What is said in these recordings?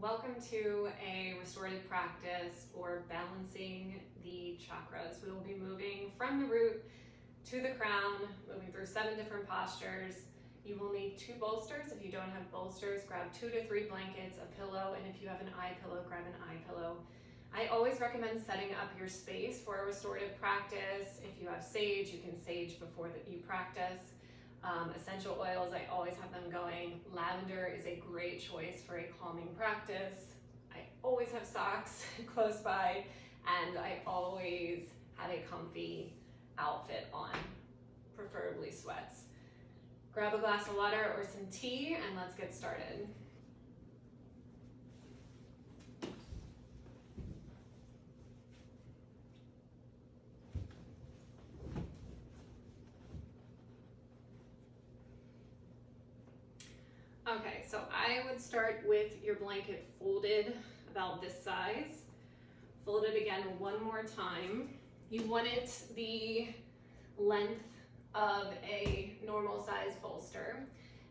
Welcome to a restorative practice for balancing the chakras. We will be moving from the root to the crown, moving through 7 different postures. You will need 2 bolsters. If you don't have bolsters, grab 2 to 3 blankets, a pillow, and if you have an eye pillow, grab an eye pillow. I always recommend setting up your space for a restorative practice. If you have sage, you can sage before you practice. Essential oils, I always have them going. Lavender is a great choice for a calming practice. I always have socks close by, and I always have a comfy outfit on, preferably sweats. Grab a glass of water or some tea, and let's get started. Okay, so I would start with your blanket folded about this size. Fold it again one more time. You want it the length of a normal size bolster.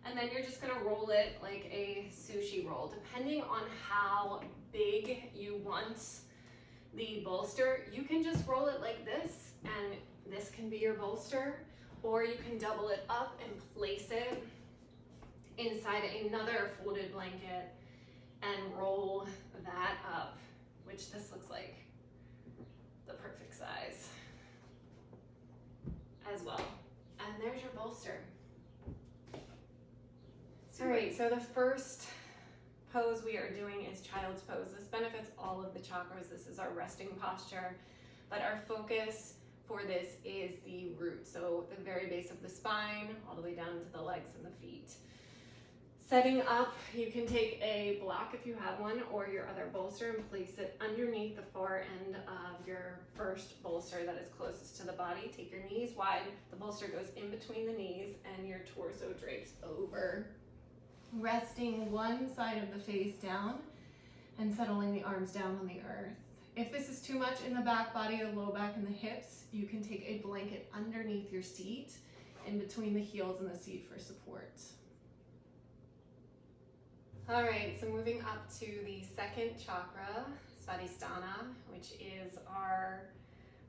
And then you're just gonna roll it like a sushi roll. Depending on how big you want the bolster, you can just roll it like this, and this can be your bolster, or you can double it up and place it inside another folded blanket and roll that up, which this looks like the perfect size as well. And there's your bolster. All right, so the first pose we are doing is child's pose. This benefits all of the chakras. This is our resting posture, but our focus for this is the root. So the very base of the spine, all the way down to the legs and the feet. Setting up, you can take a block if you have one, or your other bolster, and place it underneath the far end of your first bolster that is closest to the body. Take your knees wide, the bolster goes in between the knees, and your torso drapes over. Resting one side of the face down and settling the arms down on the earth. If this is too much in the back body, the low back and the hips, you can take a blanket underneath your seat, in between the heels and the seat for support. All right, so moving up to the second chakra, Svadhistana, which is our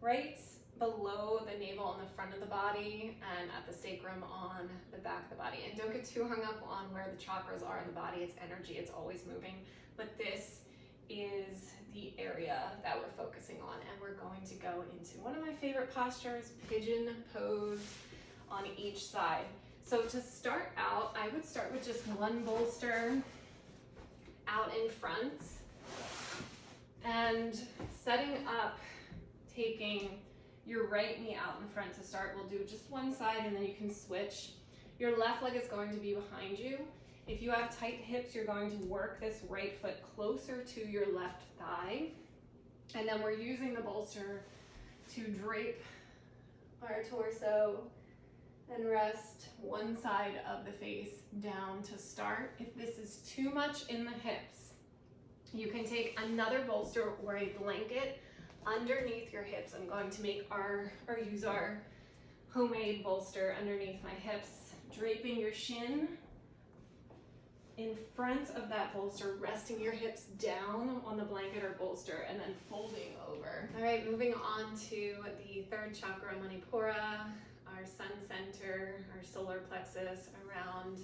right below the navel on the front of the body and at the sacrum on the back of the body. And don't get too hung up on where the chakras are in the body. It's energy, it's always moving. But this is the area that we're focusing on. And we're going to go into one of my favorite postures, pigeon pose on each side. So to start out, I would start with just one bolster out in front and setting up, taking your right knee out in front to start. We'll do just one side and then you can switch. Your left leg is going to be behind you. If you have tight hips, you're going to work this right foot closer to your left thigh. And then we're using the bolster to drape our torso and rest one side of the face down to start. If this is too much in the hips, you can take another bolster or a blanket underneath your hips. I'm going to use our homemade bolster underneath my hips, draping your shin in front of that bolster, resting your hips down on the blanket or bolster, and then folding over. All right, moving on to the third chakra, Manipura, our sun center, our solar plexus, around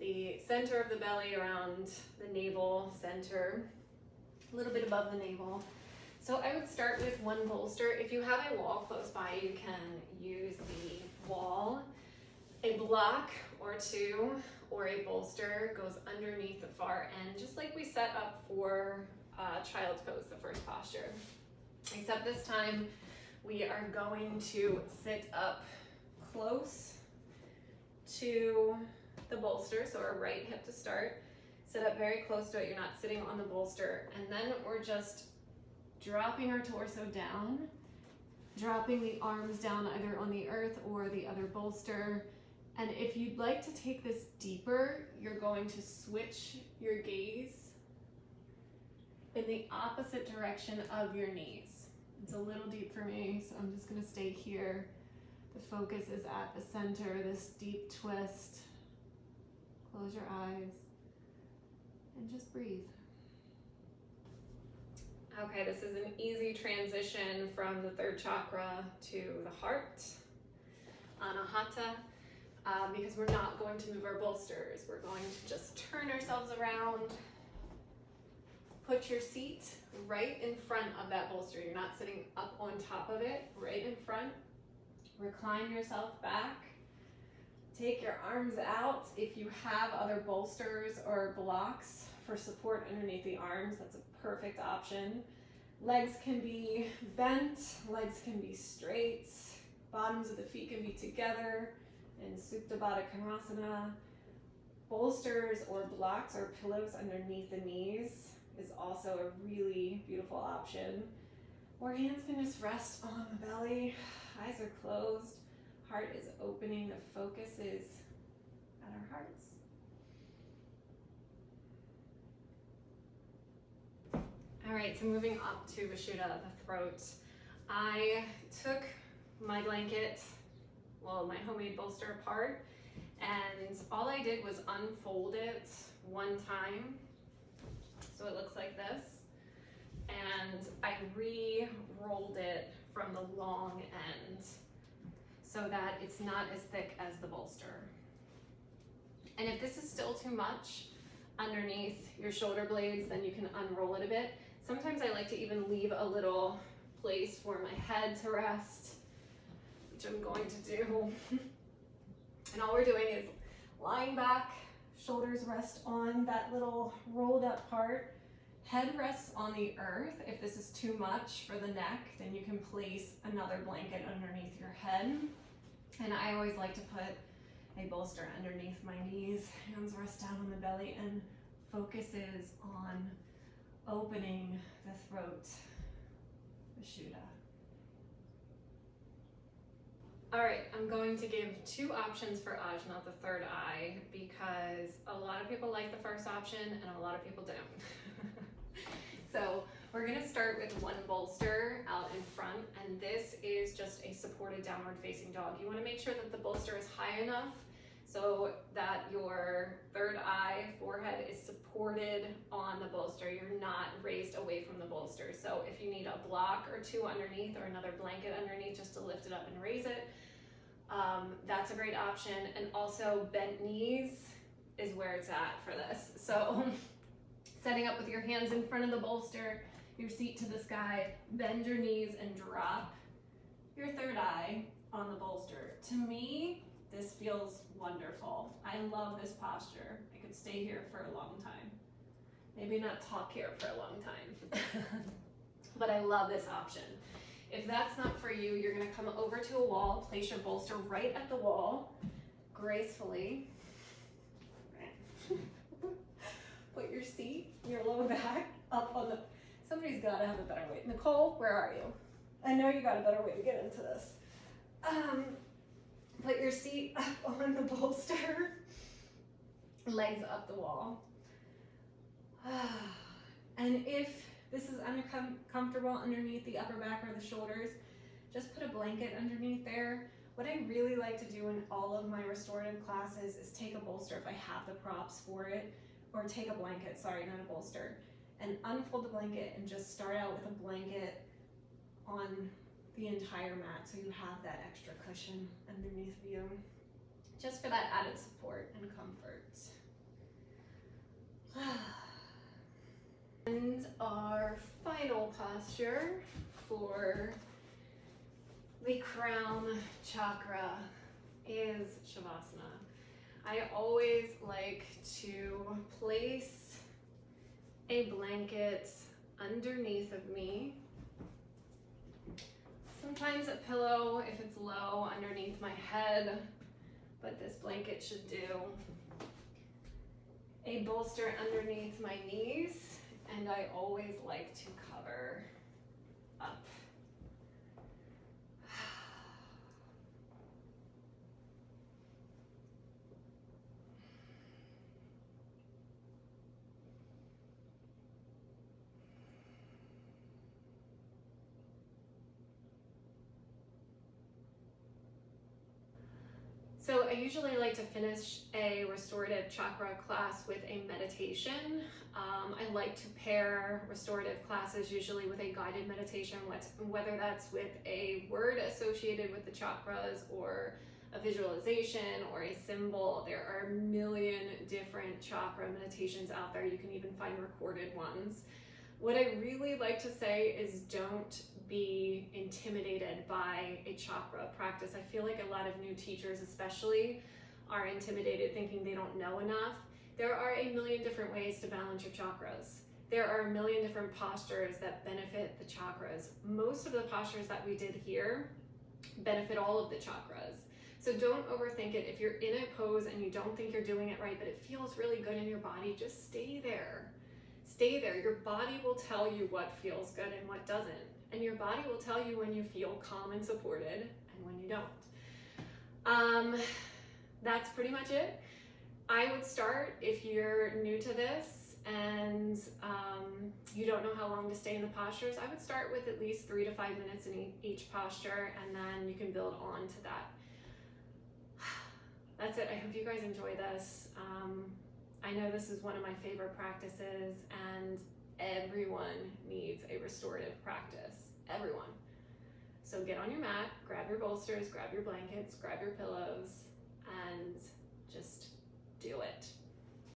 the center of the belly, around the navel center, a little bit above the navel. So I would start with one bolster. If you have a wall close by, you can use the wall. A block or 2 or a bolster goes underneath the far end, just like we set up for child's pose, the first posture. Except this time we are going to sit up close to the bolster, so our right hip to start. Sit up very close to it, you're not sitting on the bolster, and then we're just dropping our torso down, dropping the arms down either on the earth or the other bolster. And if you'd like to take this deeper, you're going to switch your gaze in the opposite direction of your knees. It's a little deep for me, so I'm just gonna stay here. The focus is at the center, this deep twist. Close your eyes and just breathe. Okay, this is an easy transition from the third chakra to the heart, Anahata, because we're not going to move our bolsters. We're going to just turn ourselves around. Put your seat right in front of that bolster. You're not sitting up on top of it, right in front. Recline yourself back. Take your arms out. If you have other bolsters or blocks for support underneath the arms, that's a perfect option. Legs can be bent, legs can be straight, bottoms of the feet can be together in ℚ𝒶𝓁𝒂𝓃. Bolsters or blocks or pillows underneath the knees is also a really beautiful option. Or hands can just rest on the belly, eyes are closed, heart is opening, the focus is at our hearts. All right, so moving up to Vishuddha, the throat. I took my blanket, well, my homemade bolster apart, and all I did was unfold it one time, so it looks like this, and I re-rolled it from the long end so that it's not as thick as the bolster. And if this is still too much underneath your shoulder blades, then you can unroll it a bit. Sometimes I like to even leave a little place for my head to rest, which I'm going to do. And all we're doing is lying back, shoulders rest on that little rolled up part, head rests on the earth. If this is too much for the neck, then you can place another blanket underneath your head. And I always like to put a bolster underneath my knees, hands rest down on the belly, and focuses on opening the throat, Vishuddha. All right, I'm going to give two options for Ajna, the third eye, because a lot of people like the first option and a lot of people don't. So we're gonna start with one bolster out in front, and this is just a supported downward facing dog. You wanna make sure that the bolster is high enough so that your third eye, forehead is supported on the bolster. You're not raised away from the bolster. So if you need a block or two underneath or another blanket underneath just to lift it up and raise it, that's a great option. And also bent knees is where it's at for this. So setting up with your hands in front of the bolster, your seat to the sky, bend your knees and drop your third eye on the bolster. To me, this feels wonderful. I love this posture. I could stay here for a long time. Maybe not talk here for a long time, but I love this option. If that's not for you, you're gonna come over to a wall, place your bolster right at the wall, gracefully. Put your seat, your low back up on the, somebody's gotta have a better way. Nicole, where are you? I know you got a better way to get into this. Put your seat up on the bolster, legs up the wall. And if this is uncomfortable underneath the upper back or the shoulders, just put a blanket underneath there. What I really like to do in all of my restorative classes is take a bolster if I have the props for it, or take a blanket, sorry, not a bolster, and unfold the blanket and just start out with a blanket on the entire mat so you have that extra cushion underneath you, just for that added support and comfort. And our final posture for the crown chakra is Shavasana. I always like to place a blanket underneath of me. Sometimes a pillow if it's low underneath my head, but this blanket should do. A bolster underneath my knees, and I always like to cover up. So I usually like to finish a restorative chakra class with a meditation. I I like to pair restorative classes usually with a guided meditation, whether that's with a word associated with the chakras or a visualization or a symbol. There are a million different chakra meditations out there. You can even find recorded ones. What I really like to say is don't be intimidated by a chakra practice. I feel like a lot of new teachers especially are intimidated, thinking they don't know enough. There are a million different ways to balance your chakras. There are a million different postures that benefit the chakras. Most of the postures that we did here benefit all of the chakras. So don't overthink it. If you're in a pose and you don't think you're doing it right, but it feels really good in your body, just stay there. Stay there. Your body will tell you what feels good and what doesn't. And your body will tell you when you feel calm and supported and when you don't. That's pretty much it. I would start, if you're new to this and you don't know how long to stay in the postures, I would start with at least 3 to 5 minutes in each posture, and then you can build on to that. That's it. I hope you guys enjoy this. I know this is one of my favorite practices, and everyone needs a restorative practice. Everyone. So get on your mat, grab your bolsters, grab your blankets, grab your pillows, and just do it.